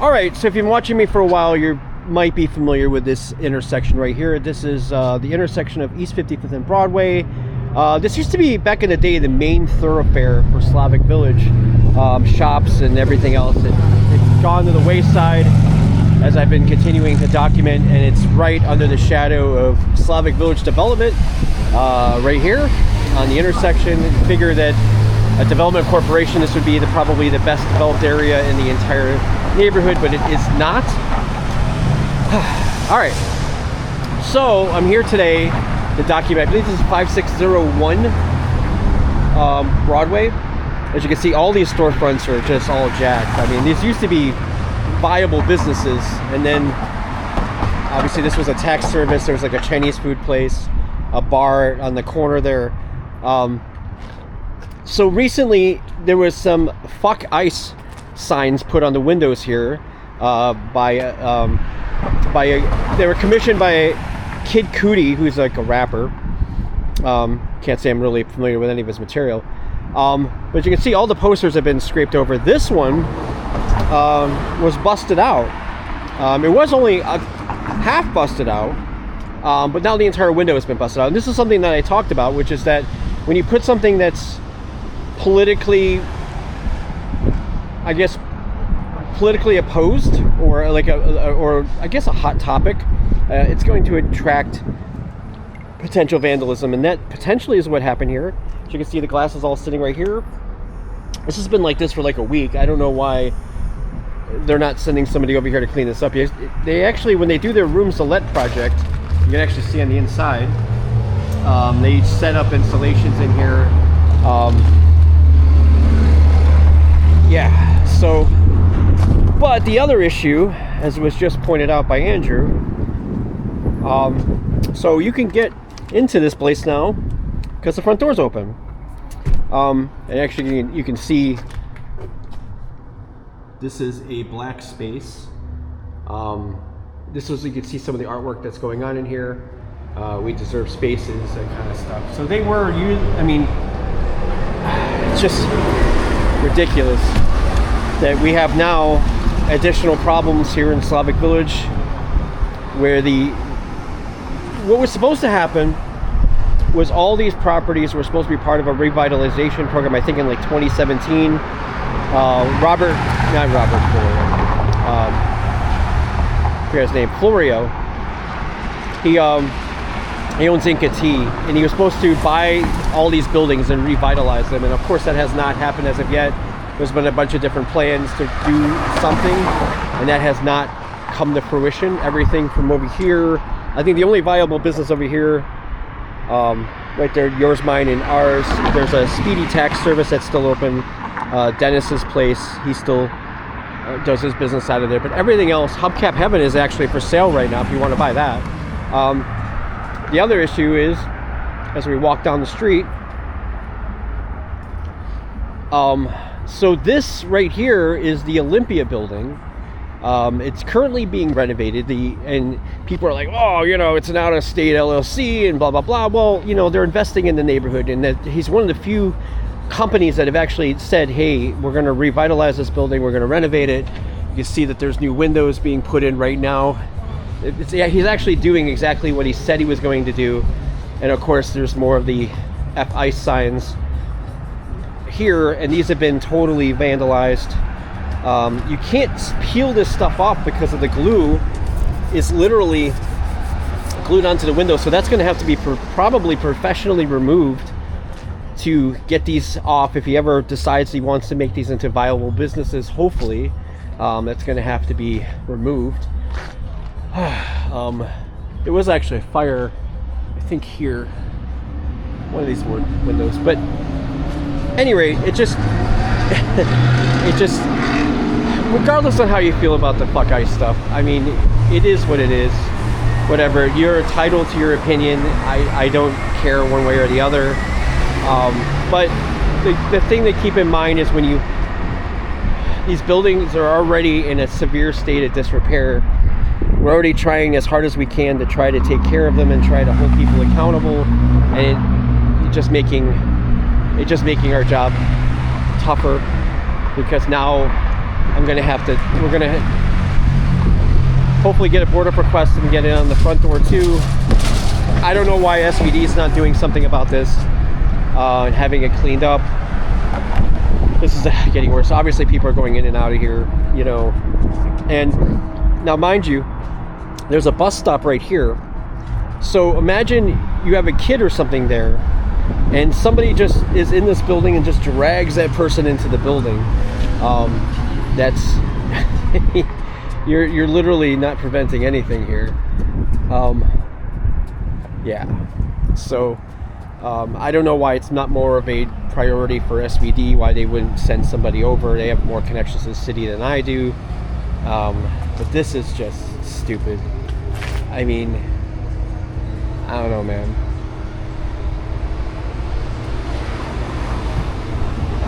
All right, so if you've been watching me for a while, you might be familiar with this intersection right here. This is the intersection of East 55th and Broadway. This used to be, back in the day, the main thoroughfare for Slavic Village, shops and everything else. It's gone to the wayside as I've been continuing to document, and it's right under the shadow of Slavic Village Development, right here on the intersection. Figure that a development corporation, this would be probably the best developed area in the entire neighborhood, but it is not. All right, so I'm here today to document, I believe this is 5601 Broadway. As you can see, all these storefronts are just all jacked. I mean, these used to be viable businesses, and then obviously this was a tax service. There was like a Chinese food place, a bar on the corner there. So recently there was some "fuck ICE" signs put on the windows here they were commissioned by Kid Cudi, who's like a rapper. Can't say I'm really familiar with any of his material, but you can see all the posters have been scraped over. This one was busted out. It was only half busted out, but now the entire window has been busted out. And this is something that I talked about, which is that when you put something that's politically, I guess, politically opposed, or like or I guess a hot topic, it's going to attract potential vandalism, and that potentially is what happened here. As you can see, the glass is all sitting right here. This has been like this for like a week. I don't know why they're not sending somebody over here to clean this up. They actually, when they do their rooms to let project, you can actually see on the inside, they set up installations in here. Yeah, so, but the other issue, as was just pointed out by Andrew, so you can get into this place now because the front door's open. And actually you can see this is a black space. This was, you can see some of the artwork that's going on in here. We deserve spaces, that kind of stuff. So they were used, I mean, it's just ridiculous that we have now additional problems here in Slavic Village, where what was supposed to happen was all these properties were supposed to be part of a revitalization program, I think in like 2017. I forget his name, Florio. He owns Inca Tea, and he was supposed to buy all these buildings and revitalize them, and of course that has not happened as of yet. There's been a bunch of different plans to do something, and that has not come to fruition. Everything from over here, I think the only viable business over here, right there, yours, mine, and ours, there's a speedy tax service that's still open. Dennis's place, he still does his business out of there, but everything else, Hubcap Heaven is actually for sale right now if you want to buy that. The other issue is, as we walk down the street, so this right here is the Olympia building. It's currently being renovated, and people are like, oh, you know, it's an out-of-state LLC and blah blah blah. Well, you know, they're investing in the neighborhood, and that he's one of the few companies that have actually said, hey, we're going to revitalize this building, we're going to renovate it. You can see that there's new windows being put in right now. He's actually doing exactly what he said he was going to do. And of course there's more of the F-ICE signs here, and these have been totally vandalized. You can't peel this stuff off because of the glue is literally glued onto the window, so that's going to have to be probably professionally removed to get these off. If he ever decides he wants to make these into viable businesses, hopefully that's going to have to be removed. There was actually a fire, I think, here, one of these windows, but anyway, it just regardless of how you feel about the fuck ICE stuff, I mean, it is what it is. Whatever, you're entitled to your opinion. I don't care one way or the other. But the thing to keep in mind is when these buildings are already in a severe state of disrepair. We're already trying as hard as we can to try to take care of them and try to hold people accountable, and it's just making our job tougher, because now we're gonna hopefully get a board up request and get it on the front door too. I don't know why SVD is not doing something about this and having it cleaned up. This is getting worse. Obviously people are going in and out of here, you know. And now mind you, there's a bus stop right here. So imagine you have a kid or something there, and somebody just is in this building and just drags that person into the building. That's you're literally not preventing anything here. Yeah. So I don't know why it's not more of a priority for SVD, why they wouldn't send somebody over. They have more connections to the city than I do. But this is just stupid. I mean, I don't know, man.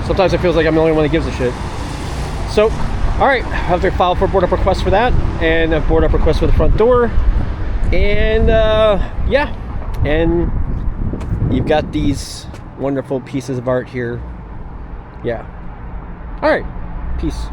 Sometimes it feels like I'm the only one that gives a shit. So, alright, I have to file for a board up request for that, and a board up request for the front door. And, yeah. And you've got these wonderful pieces of art here. Yeah. Alright. Peace.